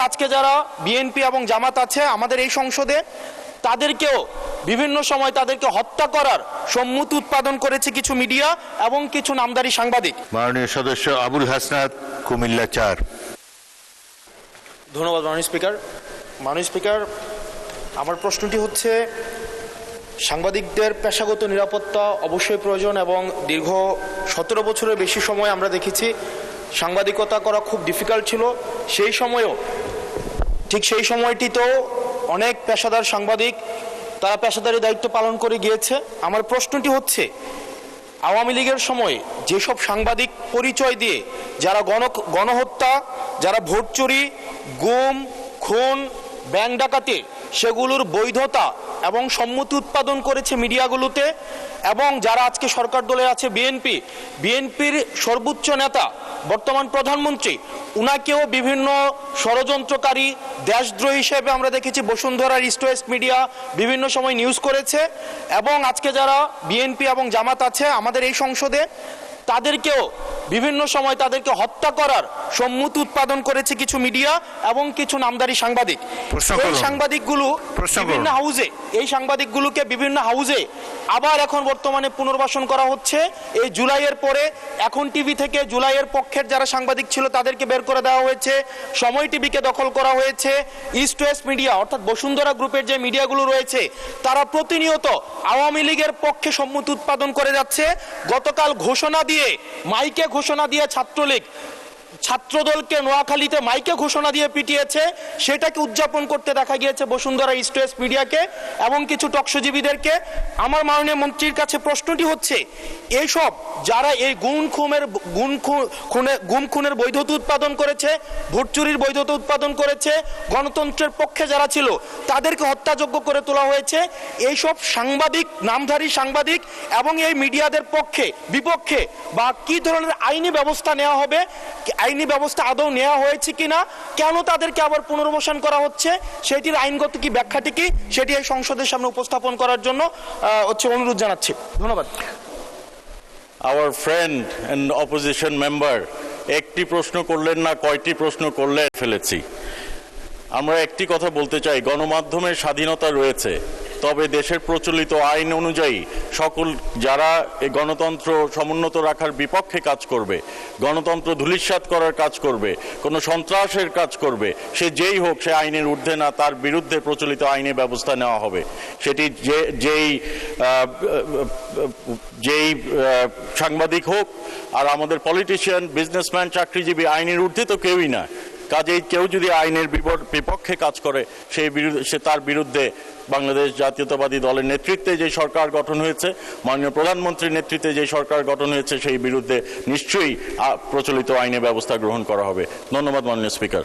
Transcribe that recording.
আজকে যারা বিএনপি এবং জামাত আছে আমাদের এই সংসদে, তাদেরকেও বিভিন্ন সময় তাদেরকে হত্যা করার সম্মতি উৎপাদন করেছে কিছু মিডিয়া এবং কিছু নামদারি সাংবাদিক। মাননীয় সদস্য আবুল হাসনাত, কুমিল্লা 4। ধন্যবাদ মাননীয় স্পিকার। মাননীয় স্পিকার, আমার প্রশ্নটি হচ্ছে, সাংবাদিকদের পেশাগত নিরাপত্তা অবশ্যই প্রয়োজন এবং দীর্ঘ 17 বছরের বেশি সময় আমরা দেখেছি সাংবাদিকতা করা খুব ডিফিকাল্ট ছিল। সেই সময়েও ঠিক সেই সময়টিতেও অনেক পেশাদার সাংবাদিক তারা পেশাদারি দায়িত্ব পালন করে গিয়েছে। আমার প্রশ্নটি হচ্ছে, আওয়ামী লীগের সময় যেসব সাংবাদিক পরিচয় দিয়ে যারা গণহত্যা, যারা ভোট চুরি, গুম, খুন, ব্যাংক ডাকাতি, সেগুলোর বৈধতা এবং সম্মতি উৎপাদন করেছে মিডিয়াগুলোতে, এবং যারা আজকে সরকার দলে আছে বিএনপির সর্বোচ্চ নেতা বর্তমান প্রধানমন্ত্রী, উনাকেও বিভিন্ন ষড়যন্ত্রকারী, দেশদ্রোহী হিসেবে আমরা দেখেছি বসুন্ধরার ইস্ট ওয়েস্ট মিডিয়া বিভিন্ন সময় নিউজ করেছে। এবং আজকে যারা বিএনপি এবং জামাত আছে আমাদের এই সংসদে, তাদেরকেও বিভিন্ন সময় তাদেরকে হত্যা করার সম্মতি উৎপাদন করেছে কিছু মিডিয়া এবং কিছু নামদারি সাংবাদিক। এই সাংবাদিকগুলোকে বিভিন্ন হাউজে আবার এখন বর্তমানে পুনর্বাসন করা হচ্ছে। এই জুলাইয়ের পরে এখন টিভি থেকে জুলাইয়ের পক্ষের যারা সাংবাদিক ছিল তাদেরকে বের করে দেওয়া হয়েছে, সময় টিভিকে দখল করা হয়েছে। ইস্ট ওয়েস্ট মিডিয়া অর্থাৎ বসুন্ধরা গ্রুপের যে মিডিয়াগুলো রয়েছে তারা প্রতিনিয়ত আওয়ামী লীগের পক্ষে সম্মতি উৎপাদন করে যাচ্ছে। গতকাল মাইকে ঘোষণা দিয়ে ছাত্রদলকে নোয়াখালীতে মাইকে ঘোষণা দিয়ে পিটিয়েছে, সেটাকে উদযাপন করতে দেখা গিয়েছে বসুন্ধরা ইস্ট ওয়েস্ট মিডিয়াকে এবং কিছু টকশোজীবীদেরকে। আমার মাননীয় মন্ত্রীর কাছে প্রশ্নটি হচ্ছে, এইসব যারা এই গুম খুনের বৈধতা উৎপাদন করেছে, ভোট চুরির বৈধতা উৎপাদন করেছে, গণতন্ত্রের পক্ষে যারা ছিল তাদেরকে হত্যাযোগ্য করে তোলা হয়েছে, এইসব সাংবাদিক, নামধারী সাংবাদিক এবং এই মিডিয়াদের বিপক্ষে বা কি ধরনের আইনি ব্যবস্থা নেওয়া হবে, আইনি ব্যবস্থা আদৌ নেওয়া হয়েছে কিনা, কেন তাদেরকে আবার পুনর্বাসন করা হচ্ছে, সেটির আইনগত কি ব্যাখ্যাটি কি, সেটি এই সংসদের সামনে উপস্থাপন করার জন্য অনুরোধ জানাচ্ছি। ধন্যবাদ। Our friend and opposition member একটি প্রশ্ন করলেন না, কয়টি প্রশ্ন করলে ফেলেছি। আমরা একটি কথা বলতে চাই, গণমাধ্যমের স্বাধীনতা রয়েছে, তবে দেশের প্রচলিত আইন অনুযায়ী সকল যারা এই গণতন্ত্র সমুন্নত রাখার বিপক্ষে কাজ করবে, গণতন্ত্র ধূলিসাৎ করার কাজ করবে, কোনো সন্ত্রাসের কাজ করবে, সে যেই হোক, সে আইনের ঊর্ধ্বে না, তার বিরুদ্ধে প্রচলিত আইনে ব্যবস্থা নেওয়া হবে। সেটি যেই সাংবাদিক হোক, আর আমাদের পলিটিশিয়ান, বিজনেসম্যান, চাকরিজীবী আইনের ঊর্ধ্বে তো কেউই না। কাজেই কেউ যদি আইনের বিপক্ষে কাজ করে তার বিরুদ্ধে বাংলাদেশ জাতীয়তাবাদী দলের নেতৃত্বে যে সরকার গঠন হয়েছে, মাননীয় প্রধানমন্ত্রীর নেতৃত্বে যে সরকার গঠন হয়েছে, সেই বিরুদ্ধে নিশ্চয়ই প্রচলিত আইনে ব্যবস্থা গ্রহণ করা হবে। ধন্যবাদ মাননীয় স্পিকার।